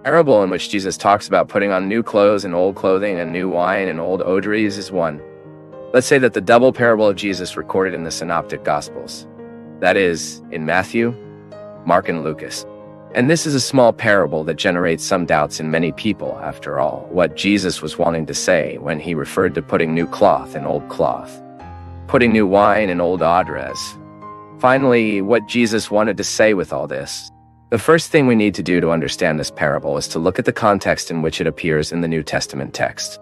Parable in which Jesus talks about putting on new clothes and old clothing and new wine and old odres is one. Let's say that the double parable of Jesus recorded in the Synoptic Gospels. That is, in Matthew, Mark, and Lucas. And this is a small parable that generates some doubts in many people, after all, what Jesus was wanting to say when he referred to putting new cloth and old cloth, putting new wine and old odres. Finally, what Jesus wanted to say with all this. The first thing we need to do to understand this parable is to look at the context in which it appears in the New Testament text.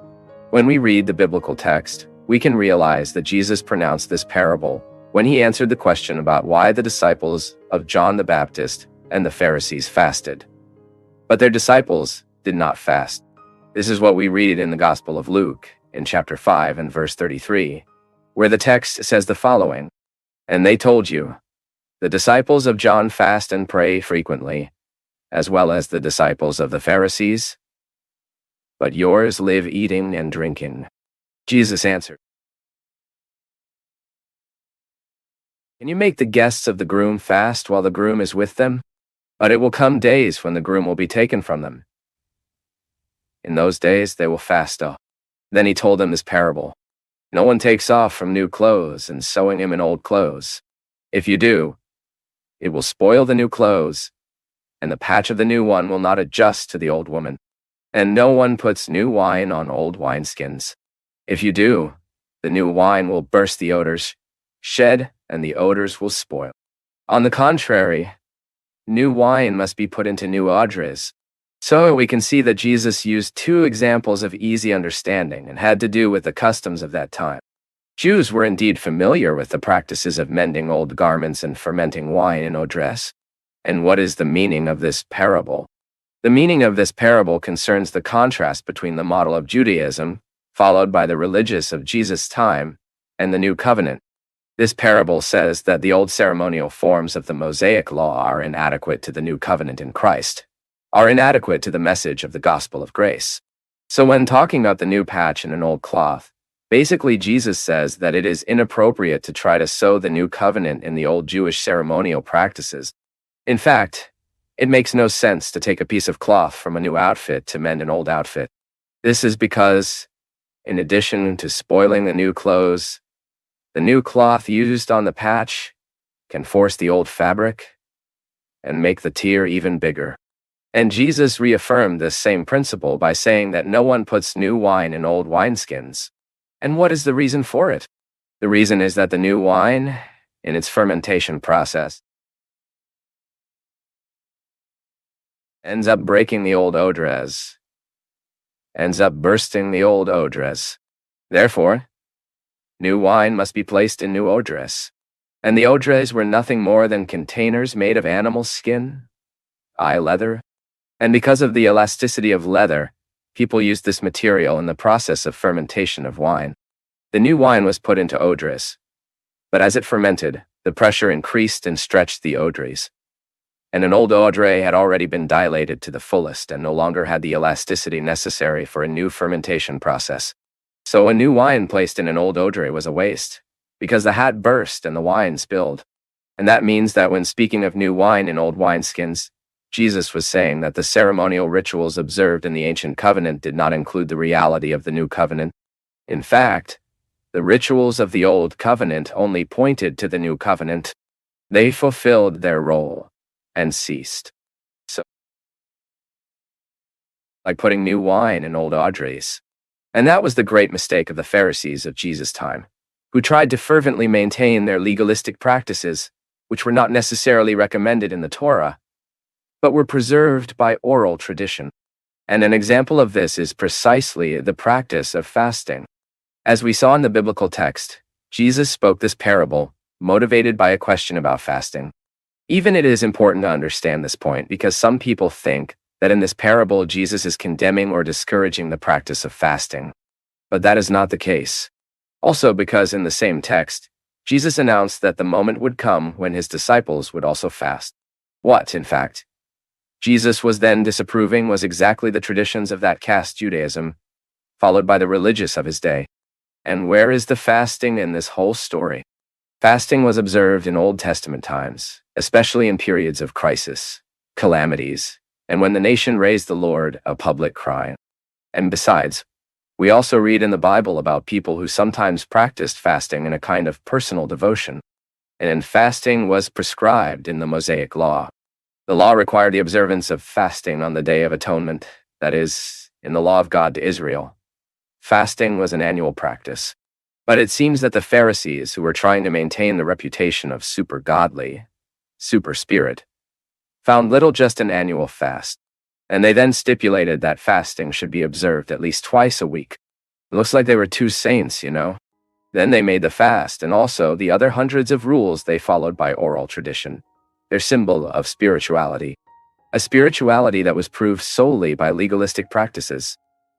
When we read the biblical text, we can realize that Jesus pronounced this parable when he answered the question about why the disciples of John the Baptist and the Pharisees fasted. But their disciples did not fast. This is what we read in the Gospel of Luke, in chapter 5 and verse 33, where the text says the following, "And they told you, the disciples of John fast and pray frequently, as well as the disciples of the Pharisees, but yours live eating and drinking." Jesus answered, "Can you make the guests of the groom fast while the groom is with them? But it will come days when the groom will be taken from them. In those days they will fast up." Then he told them this parable. "No one takes off from new clothes and sewing him in old clothes. If you do, it will spoil the new clothes, and the patch of the new one will not adjust to the old woman. And no one puts new wine on old wineskins. If you do, the new wine will burst the odors, shed, and the odors will spoil. On the contrary, new wine must be put into new odres." So we can see that Jesus used two examples of easy understanding and had to do with the customs of that time. Jews were indeed familiar with the practices of mending old garments and fermenting wine in odres. And what is the meaning of this parable? The meaning of this parable concerns the contrast between the model of Judaism, followed by the religious of Jesus' time, and the new covenant. This parable says that the old ceremonial forms of the Mosaic law are inadequate to the new covenant in Christ, are inadequate to the message of the gospel of grace. So when talking about the new patch and an old cloth, basically Jesus says that it is inappropriate to try to sew the new covenant in the old Jewish ceremonial practices. In fact, it makes no sense to take a piece of cloth from a new outfit to mend an old outfit. This is because, in addition to spoiling the new clothes, the new cloth used on the patch can force the old fabric and make the tear even bigger. And Jesus reaffirmed this same principle by saying that no one puts new wine in old wineskins. And what is the reason for it? The reason is that the new wine, in its fermentation process, ends up breaking the old odres, ends up bursting the old odres. Therefore, new wine must be placed in new odres. And the odres were nothing more than containers made of animal skin, leather. And because of the elasticity of leather, people used this material in the process of fermentation of wine. The new wine was put into odres, but as it fermented, the pressure increased and stretched the odres. And an old odre had already been dilated to the fullest and no longer had the elasticity necessary for a new fermentation process. So a new wine placed in an old odre was a waste, because the hat burst and the wine spilled. And that means that when speaking of new wine in old wineskins, Jesus was saying that the ceremonial rituals observed in the ancient covenant did not include the reality of the new covenant. In fact, the rituals of the old covenant only pointed to the new covenant. They fulfilled their role and ceased. So, like putting new wine in old odres. And that was the great mistake of the Pharisees of Jesus' time, who tried to fervently maintain their legalistic practices, which were not necessarily recommended in the Torah, but were preserved by oral tradition. And an example of this is precisely the practice of fasting. As we saw in the biblical text, Jesus spoke this parable, motivated by a question about fasting. Even it is important to understand this point because some people think that in this parable Jesus is condemning or discouraging the practice of fasting. But that is not the case. Also because in the same text, Jesus announced that the moment would come when his disciples would also fast. What, in fact, Jesus was then disapproving was exactly the traditions of that caste Judaism, followed by the religious of his day. And where is the fasting in this whole story? Fasting was observed in Old Testament times, especially in periods of crisis, calamities, and when the nation raised the Lord a public cry. And besides, we also read in the Bible about people who sometimes practiced fasting in a kind of personal devotion, and fasting was prescribed in the Mosaic Law. The law required the observance of fasting on the Day of Atonement, that is, in the law of God to Israel. Fasting was an annual practice. But it seems that the Pharisees, who were trying to maintain the reputation of super godly, super spirit, found little just an annual fast, and they then stipulated that fasting should be observed at least twice a week. It looks like they were two saints, you know? Then they made the fast and also the other hundreds of rules they followed by oral tradition, their symbol of spirituality, a spirituality that was proved solely by legalistic practices.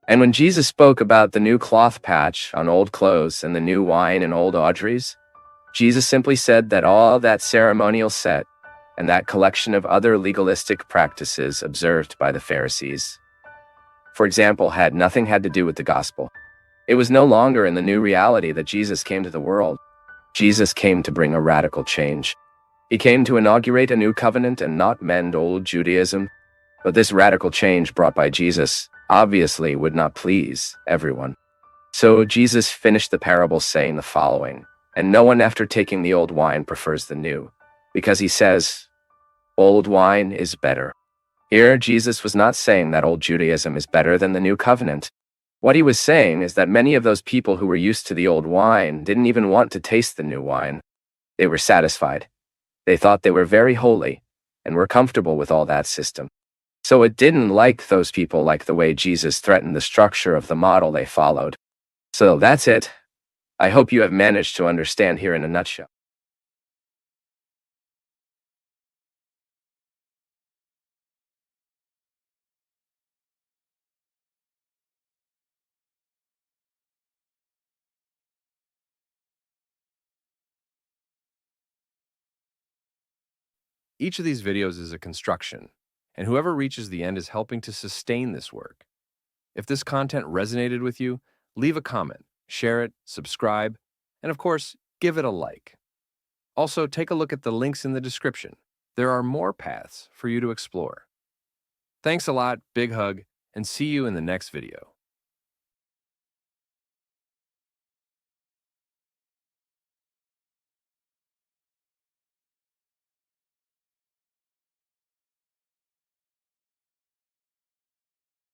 And when Jesus spoke about the new cloth patch on old clothes and the new wine in old audries, Jesus simply said that all that ceremonial set and that collection of other legalistic practices observed by the Pharisees, for example, had nothing to do with the gospel. It was no longer in the new reality that Jesus came to the world. Jesus came to bring a radical change. He came to inaugurate a new covenant and not mend old Judaism. But this radical change brought by Jesus obviously would not please everyone. So Jesus finished the parable saying the following, and no one after taking the old wine prefers the new, because he says, old wine is better. Here, Jesus was not saying that old Judaism is better than the new covenant. What he was saying is that many of those people who were used to the old wine didn't even want to taste the new wine. They were satisfied. They thought they were very holy and were comfortable with all that system. So it didn't like those people like the way Jesus threatened the structure of the model they followed. So that's it. I hope you have managed to understand here in a nutshell. Each of these videos is a construction, and whoever reaches the end is helping to sustain this work. If this content resonated with you, leave a comment, share it, subscribe, and of course, give it a like. Also, take a look at the links in the description. There are more paths for you to explore. Thanks a lot, big hug, and see you in the next video.